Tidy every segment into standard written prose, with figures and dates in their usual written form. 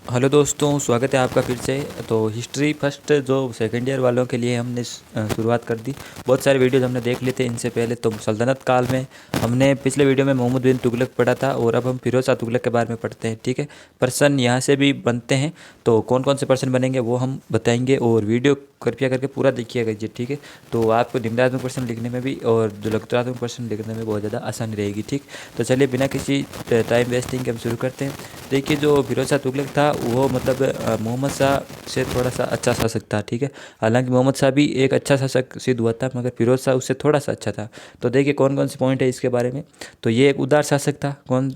Hello दोस्तों, स्वागत है आपका फिर से। तो हिस्ट्री फर्स्ट जो सेकंड ईयर वालों के लिए हमने शुरुआत कर दी। बहुत सारे वीडियोज हमने देख लिए थे इनसे पहले। तो सल्तनत काल में हमने पिछले वीडियो में मोहम्मद बिन तुगलक पढ़ा था और अब हम फिरोज शाह तुगलक के बारे में पढ़ते हैं। ठीक है, पर्सन यहाँ से भी बनते हैं। तो कौन कौन से पर्सन बनेंगे वो हम बताएंगे और वीडियो कृपया करके पूरा देखिएगा जी। ठीक है, तो आपको निम्नात्मक प्रश्न लिखने में भी और जो लघुत्तरात्मक प्रश्न लिखने में बहुत ज़्यादा आसानी रहेगी। ठीक, तो चलिए बिना किसी टाइम वेस्टिंग के हम शुरू करते हैं। देखिए, जो फिरोज शाह तुगलक था वो मतलब मोहम्मद शाह से थोड़ा सा अच्छा शासक था। ठीक है, हालांकि मोहम्मद शाह भी एक अच्छा शासक सिद्ध हुआ था मगर फिरोज शाह उससे थोड़ा सा अच्छा था। तो देखिए कौन कौन से पॉइंट है इसके बारे में। तो ये एक उदार शासक था कौन,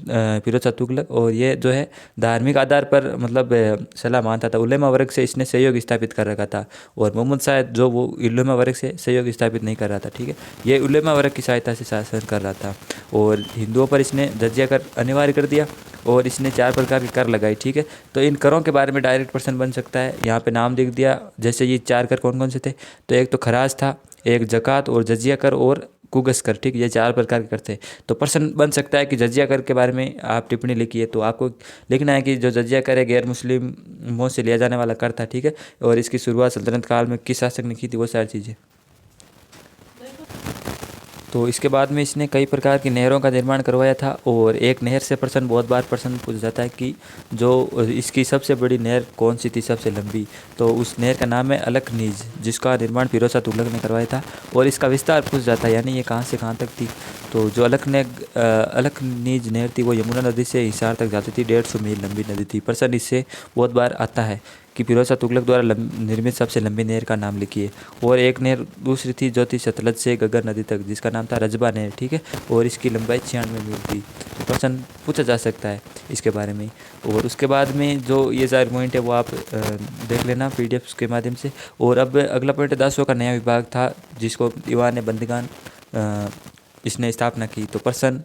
फिरोज शाह तुगलक। और ये जो है धार्मिक आधार पर मतलब सलाह मानता था। उलेमा वर्ग से इसने सहयोग स्थापित कर रखा था और मोहम्मद शाह जो वो उलेमा वर्ग से सहयोग स्थापित नहीं कर रहा था। ठीक है, ये उलेमा वर्ग की सहायता से शासन कर रहा था और हिंदुओं पर इसने जजिया कर अनिवार्य कर दिया और इसने 4 प्रकार के कर लगाई। ठीक है, तो इन करों के बारे में डायरेक्ट पर्सन बन सकता है। यहाँ पे नाम लिख दिया। जैसे ये 4 कर कौन कौन से थे, तो एक तो खराज था, एक जक़ात और जजिया कर और कुगस कर। ठीक, ये 4 प्रकार के कर थे। तो पर्सन बन सकता है कि जजिया कर के बारे में आप टिप्पणी लिखिए। तो आपको लिखना है कि जो जजिया कर है गैर मुस्लिमों से लिया जाने वाला कर था। ठीक है, और इसकी शुरुआत सल्तनत काल में किस शासक ने की थी, वो सारी चीज़ें। तो इसके बाद में इसने कई प्रकार की नहरों का निर्माण करवाया था और एक नहर से प्रश्न बहुत बार प्रश्न पूछा जाता है कि जो इसकी सबसे बड़ी नहर कौन सी थी, सबसे लंबी। तो उस नहर का नाम है अलकनीज, जिसका निर्माण फिरोज शाह तुगलक ने करवाया था। और इसका विस्तार पूछा जाता है, यानी ये कहाँ से कहाँ तक थी। तो जो अलकनीज नहर थी वो यमुना नदी से हिसार तक जाती थी। 150 मील लंबी नदी थी। प्रश्न इससे बहुत बार आता है कि फिरोज शाह तुगलक द्वारा निर्मित सबसे लंबी नहर का नाम लिखिए। और एक नहर दूसरी थी जो थी सतलज से गगर नदी तक, जिसका नाम था रजबा नहर। ठीक है, और इसकी लंबाई 96 मील थी। तो प्रश्न पूछा जा सकता है इसके बारे में। और उसके बाद में जो ये सारे पॉइंट है वो आप देख लेना पीडीएफ के माध्यम से। और अब अगला पॉइंट 10 का नया विभाग था जिसको दीवान बंदगान इसने स्थापना की। तो प्रश्न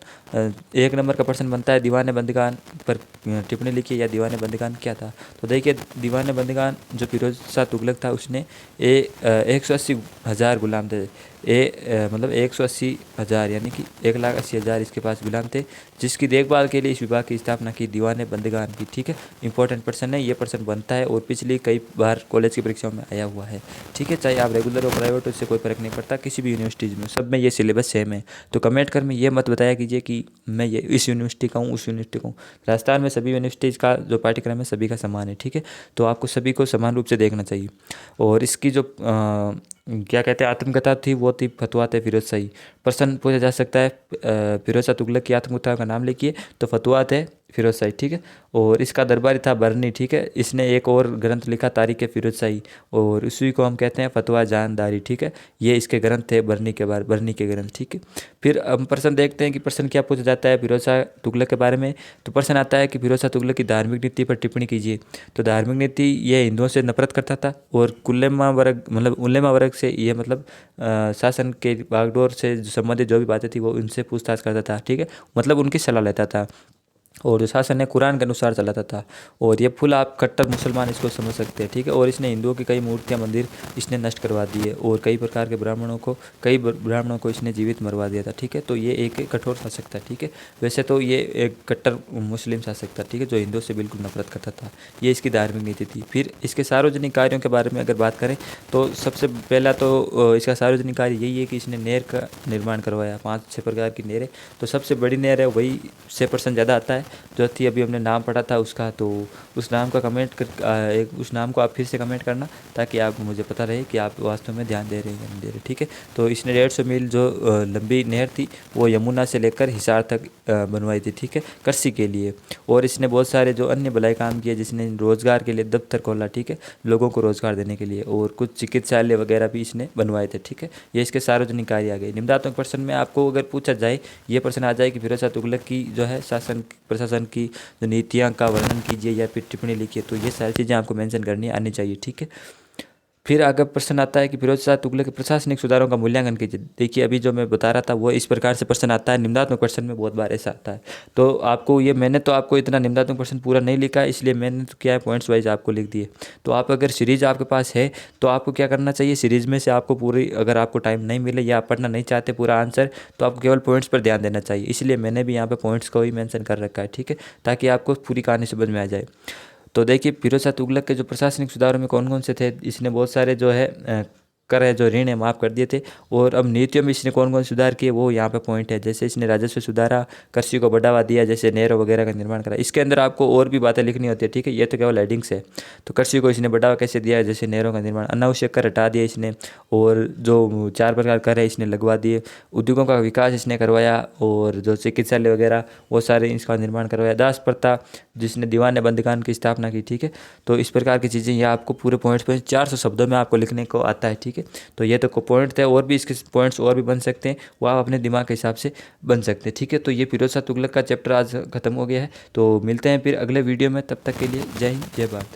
1 नंबर का प्रश्न बनता है दीवान बंदगान पर टिप्पणी लिखिए या दीवान बंदगान क्या था। तो देखिए दीवान बंदगान जो फिरोज शाह तुगलक था उसने 180,000 गुलाम थे। मतलब 180,000 यानी कि 1,80,000 इसके पास गुलाम थे, जिसकी देखभाल के लिए इस विभाग की स्थापना की दीवान बंदगान की। ठीक है, इंपॉर्टेंट पर्सन है, ये पर्सन बनता है और पिछली कई बार कॉलेज की परीक्षाओं में आया हुआ है। ठीक है, चाहे आप रेगुलर हो प्राइवेट हो, उससे कोई फर्क नहीं पड़ता। किसी भी यूनिवर्सिटीज़ में सब में ये सिलेबस सेम है। तो कमेंट कर में ये मत बताया कीजिए कि मैं ये इस यूनिवर्सिटी का हूँ, उस यूनिवर्सिटी का हूँ। राजस्थान में सभी यूनिवर्सिटीज़ का जो पाठ्यक्रम है सभी का समान है। ठीक है, तो आपको सभी को समान रूप से देखना चाहिए। और इसकी जो क्या कहते हैं आत्मकथा थी वो थी फतवात फिरोज शाही। प्रश्न पूछा जा सकता है फिरोज शाह तुगलक की आत्मकथा का नाम लिखिए, तो फतवात है फिरोज शाही। ठीक है, और इसका दरबारी था बरनी। ठीक है, इसने एक और ग्रंथ लिखा तारीख फिरोज शाही और उसी को हम कहते हैं फतवा जानदारी। ठीक है, ये इसके ग्रंथ थे बरनी के बारे, बरनी के ग्रंथ। ठीक है, फिर हम प्रश्न देखते हैं कि प्रश्न क्या पूछा जाता है फिरोज शाह तुगलक के बारे में। तो प्रश्न आता है कि फिरोज शाह तुगलक की धार्मिक नीति पर टिप्पणी कीजिए। तो धार्मिक नीति, ये हिंदुओं से नफरत करता था और कुल्लेमा वर्ग मतलब उल्लेमा वर्ग से ये मतलब शासन के बागडोर से संबंधित जो भी बातें थी वो उनसे पूछताछ करता था। ठीक है, मतलब उनकी सलाह लेता था और जो शासन है कुरान के अनुसार चलाता था। और ये फुल आप कट्टर मुसलमान इसको समझ सकते हैं। ठीक है, और इसने हिंदुओं की कई मूर्तियां मंदिर इसने नष्ट करवा दिए और कई प्रकार के कई ब्राह्मणों को इसने जीवित मरवा दिया था। ठीक है, तो ये एक कठोर शासक था। ठीक है, वैसे तो ये एक कट्टर मुस्लिम शासक था। ठीक है, जो हिंदुओं से बिल्कुल नफरत करता था। ये इसकी धार्मिक नीति थी। फिर इसके सार्वजनिक कार्यों के बारे में अगर बात करें तो सबसे पहला तो इसका सार्वजनिक कार्य यही है कि इसने नहर का निर्माण करवाया। 5-6 प्रकार की नहरें। तो सबसे बड़ी नहर है वही 6% ज़्यादा आता है जो थी, अभी हमने नाम पढ़ा था उसका। तो उस नाम का कमेंट कर उस नाम को आप फिर से कमेंट करना ताकि आप मुझे पता रहे कि आप वास्तव में ध्यान दे रहे हैं या नहीं दे रहे। ठीक है, तो इसने 150 मील जो लंबी नहर थी वो यमुना से लेकर हिसार तक बनवाई थी। ठीक है, कृषि के लिए। और इसने बहुत सारे जो अन्य भलाई काम किए, जिसने रोजगार के लिए दफ्तर खोला। ठीक है, लोगों को रोजगार देने के लिए। और कुछ चिकित्सालय वगैरह भी इसने बनवाए थे। ठीक है, ये इसके सार्वजनिक कार्य आ गए। निम्नात्मक प्रश्न में आपको अगर पूछा जाए, ये प्रश्न आ जाए कि फिरोज शाह तुगलक की जो है शासन प्रशासन की जो नीतियाँ का वर्णन कीजिए या फिर टिप्पणी लिखिए, तो ये सारी चीज़ें आपको मेंशन करनी आनी चाहिए। ठीक है, फिर आगे प्रश्न आता है कि फिरोज शाह तुगलक के प्रशासनिक सुधारों का मूल्यांकन कीजिए। देखिए अभी जो मैं बता रहा था वो इस प्रकार से प्रश्न आता है। निम्नात्मक प्रश्न में बहुत बार ऐसा आता है। तो आपको ये मैंने तो आपको इतना निम्नात्मक प्रश्न पूरा नहीं लिखा है, इसलिए मैंने तो क्या है पॉइंट्स वाइज आपको लिख दिए। तो आप अगर सीरीज आपके पास है तो आपको क्या करना चाहिए, सीरीज में से आपको पूरी, अगर आपको टाइम नहीं मिले या आप पढ़ना नहीं चाहते पूरा आंसर, तो आपको केवल पॉइंट्स पर ध्यान देना चाहिए। इसलिए मैंने भी यहाँ पे पॉइंट्स को ही मेंशन कर रखा है। ठीक है, ताकि आपको पूरी कहानी समझ में आ जाए। तो देखिए फिरोज शाह तुगलक के जो प्रशासनिक सुधारों में कौन कौन से थे, इसने बहुत सारे जो है कर है जो ऋण है माफ़ कर दिए थे। और अब नीतियों में इसने कौन कौन सुधार किए वो यहाँ पे पॉइंट है। जैसे इसने राजस्व सुधारा, कृषि को बढ़ावा दिया, जैसे नहरों वगैरह का निर्माण करा। इसके अंदर आपको और भी बातें लिखनी होती है, ठीक है, ये तो केवल हेडिंग्स है। तो कृषि को इसने बढ़ावा कैसे दिया है, जैसे नहरों का निर्माण, अनावश्यक कर हटा दिया इसने, और जो 4 प्रकार कर है इसने लगवा दिए, उद्योगों का विकास इसने करवाया, और जो चिकित्सालय वगैरह वो सारे इसका निर्माण करवाया, दास प्रथा जिसने दीवान बंदगान की स्थापना की, ठीक है। तो इस प्रकार की चीज़ें ये आपको पूरे पॉइंट्स पर 400 शब्दों में आपको लिखने को आता है, ठीक है। तो ये तो पॉइंट थे, और भी इसके पॉइंट्स और भी बन सकते हैं, वो आप अपने दिमाग के हिसाब से बन सकते हैं, ठीक है। तो ये फिरोज शाह तुगलक का चैप्टर आज खत्म हो गया है। तो मिलते हैं फिर अगले वीडियो में, तब तक के लिए जय हिंद जय भारत।